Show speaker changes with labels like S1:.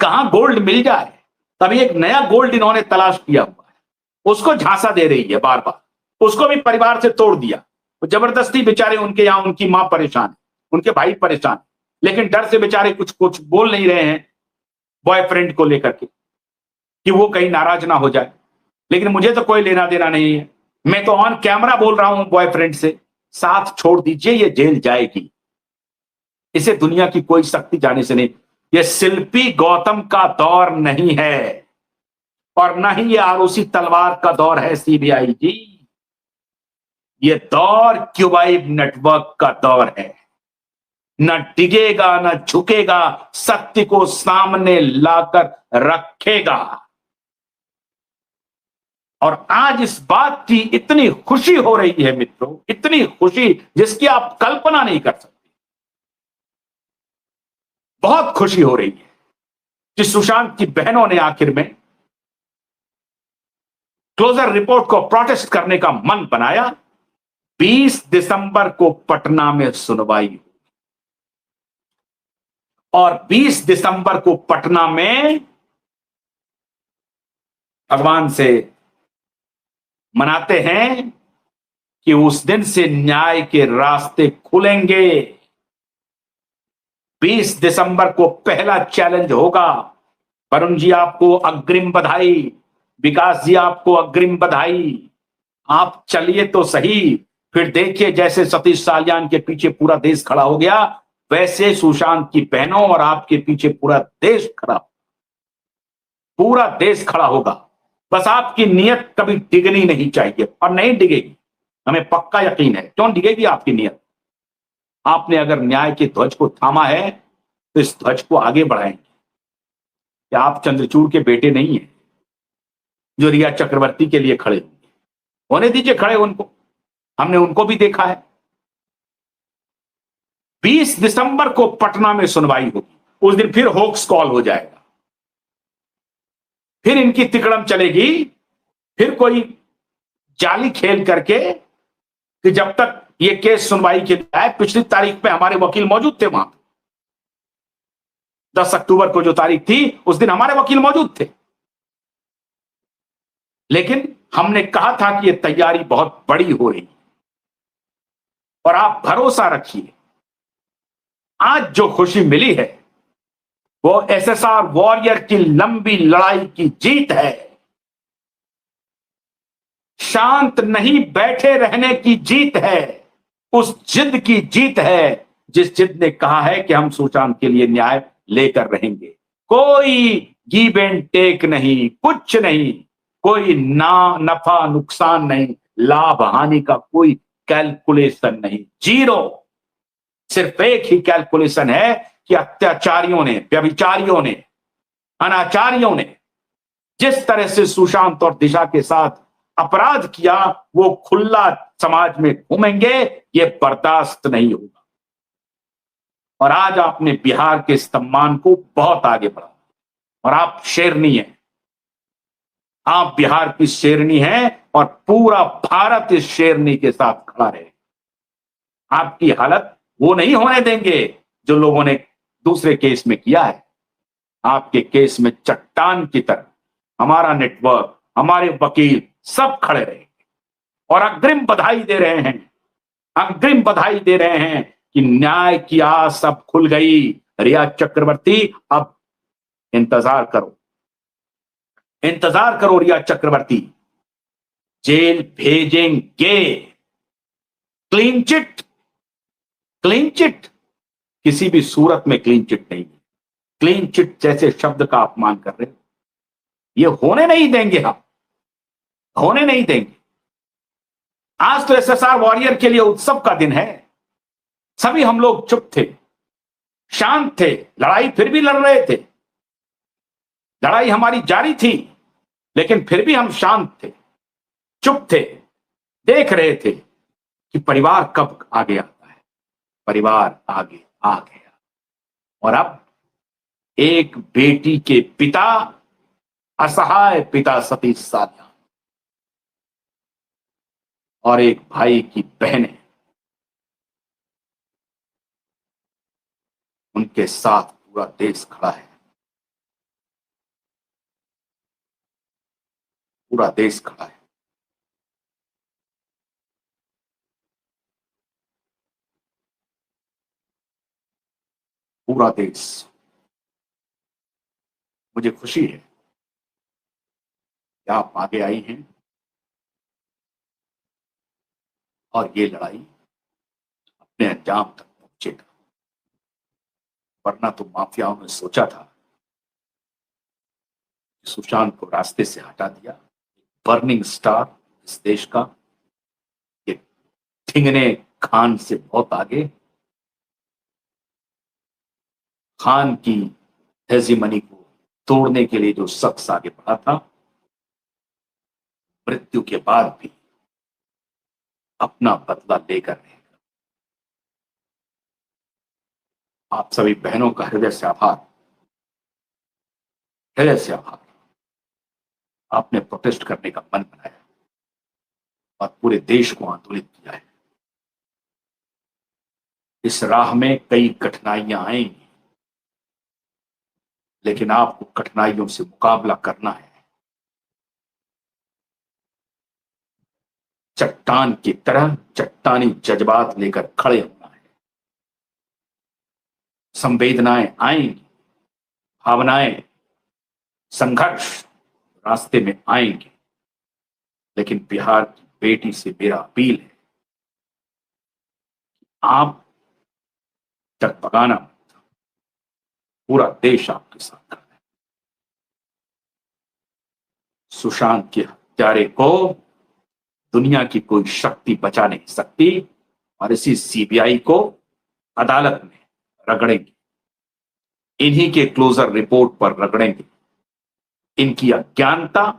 S1: कहां गोल्ड मिल जाए। तभी एक नया गोल्ड इन्होंने तलाश किया हुआ है, उसको झांसा दे रही है बार बार। उसको भी परिवार से तोड़ दिया, तो जबरदस्ती बेचारे उनके यहां उनकी मां परेशान है, उनके भाई परेशान है, लेकिन डर से बेचारे कुछ कुछ बोल नहीं रहे हैं बॉयफ्रेंड को लेकर के कि वो कहीं नाराज ना हो जाए। लेकिन मुझे तो कोई लेना देना नहीं है, मैं तो ऑन कैमरा बोल रहा हूं बॉयफ्रेंड से, साथ छोड़ दीजिए, ये जेल जाएगी, इसे दुनिया की कोई शक्ति जाने से नहीं। ये शिल्पी गौतम का दौर नहीं है और न ही ये आरूसी तलवार का दौर है सीबीआई जी, ये दौर क्यूबाइब नेटवर्क का दौर है। न डिगेगा न झुकेगा, सत्य को सामने लाकर रखेगा। और आज इस बात की इतनी खुशी हो रही है मित्रों, इतनी खुशी जिसकी आप कल्पना नहीं कर सकते। बहुत खुशी हो रही है कि सुशांत की बहनों ने आखिर में क्लोजर रिपोर्ट को प्रोटेस्ट करने का मन बनाया। 20 दिसंबर को पटना में सुनवाई हुई और 20 दिसंबर को पटना में भगवान से मनाते हैं कि उस दिन से न्याय के रास्ते खुलेंगे। 20 दिसंबर को पहला चैलेंज होगा। वरुण जी आपको अग्रिम बधाई, विकास जी आपको अग्रिम बधाई। आप चलिए तो सही, फिर देखिए जैसे सतीश सालियान के पीछे पूरा देश खड़ा हो गया, वैसे सुशांत की बहनों और आपके पीछे पूरा देश खड़ा, पूरा देश खड़ा होगा। बस आपकी नीयत कभी डिगनी नहीं चाहिए, और नहीं डिगेगी, हमें पक्का यकीन है। क्यों डिगेगी आपकी नीयत? आपने अगर न्याय के ध्वज को थामा है तो इस ध्वज को आगे बढ़ाएंगे। क्या आप चंद्रचूड़ के बेटे नहीं हैं जो रिया चक्रवर्ती के लिए खड़े होंगे? होने दीजिए खड़े उनको, हमने उनको भी देखा है। 20 दिसंबर को पटना में सुनवाई होगी, उस दिन फिर होक्स कॉल हो जाएगा, फिर इनकी तिकड़म चलेगी, फिर कोई जाली खेल करके कि जब तक ये केस सुनवाई के लिए आए। पिछली तारीख पे हमारे वकील मौजूद थे वहां, 10 अक्टूबर को जो तारीख थी उस दिन हमारे वकील मौजूद थे, लेकिन हमने कहा था कि यह तैयारी बहुत बड़ी हो रही है। और आप भरोसा रखिए, आज जो खुशी मिली है वो एसएसआर वॉरियर की लंबी लड़ाई की जीत है। शांत नहीं बैठे रहने की जीत है, उस जिद की जीत है जिस जिद ने कहा है कि हम सुशांत के लिए न्याय लेकर रहेंगे। कोई गिव एंड टेक नहीं, कुछ नहीं, कोई ना नफा नुकसान नहीं, लाभ हानि का कोई कैलकुलेशन नहीं, जीरो। सिर्फ एक ही कैलकुलेशन है कि अत्याचारियों ने, व्यभिचारियों ने, अनाचारियों ने जिस तरह से सुशांत और दिशा के साथ अपराध किया, वो खुला समाज में घूमेंगे, ये बर्दाश्त नहीं होगा। और आज आपने बिहार के सम्मान को बहुत आगे बढ़ा, और आप शेरनी हैं, आप बिहार की शेरनी हैं, और पूरा भारत इस शेरनी के साथ खड़ा रहे। आपकी हालत वो नहीं होने देंगे जो लोगों ने दूसरे केस में किया है। आपके केस में चट्टान की तरह हमारा नेटवर्क, हमारे वकील सब खड़े रहेंगे। और अग्रिम बधाई दे रहे हैं, अग्रिम बधाई दे रहे हैं कि न्याय की आस अब खुल गई। रिया चक्रवर्ती, अब इंतजार करो, इंतजार करो रिया चक्रवर्ती, जेल भेजेंगे। क्लीन चिट, क्लीन चिट, किसी भी सूरत में क्लीन चिट नहीं। क्लीन चिट जैसे शब्द का अपमान कर रहे, ये होने नहीं देंगे, हम होने नहीं देंगे। आज तो एसएसआर वॉरियर के लिए उत्सव का दिन है। सभी हम लोग चुप थे, शांत थे, लड़ाई फिर भी लड़ रहे थे, लड़ाई हमारी जारी थी, लेकिन फिर भी हम शांत थे, चुप थे, देख रहे थे कि परिवार कब आगे आता है। परिवार आगे आ गया, और अब एक बेटी के पिता, असहाय पिता सतीश सालियान, और एक भाई की बहनें उनके साथ पूरा देश खड़ा है। पूरा देश खड़ा है। पूरा देश। मुझे खुशी है कि आप आगे आई हैं और ये लड़ाई अपने अंजाम तक पहुंचेगा। वरना तो माफियाओं ने सोचा था कि सुशांत को रास्ते से हटा दिया। बर्निंग स्टार इस देश का, ये ठिंगने खान से बहुत आगे, खान की हेजीमनी को तोड़ने के लिए जो शख्स आगे बढ़ा था, मृत्यु के बाद भी अपना बदला लेकर रहेगा। आप सभी बहनों का हृदय से आभार, हृदय से आभार। आपने प्रोटेस्ट करने का मन बनाया और पूरे देश को आंदोलित किया है। इस राह में कई कठिनाइयां आएंगी, लेकिन आपको कठिनाइयों से मुकाबला करना है। चट्टान की तरह चट्टानी जज्बात लेकर खड़े होना है। संवेदनाएं आएंगी, भावनाएं, संघर्ष रास्ते में आएंगे, लेकिन बिहार की बेटी से मेरा अपील है, आप डगमगाना मत। पूरा देश आपके साथ खड़ा है। सुशांत के हत्यारे को दुनिया की कोई शक्ति बचा नहीं सकती और इसी सीबीआई को अदालत में रगड़ेंगे, इन्हीं के क्लोजर रिपोर्ट पर रगड़ेंगे। इनकी अज्ञानता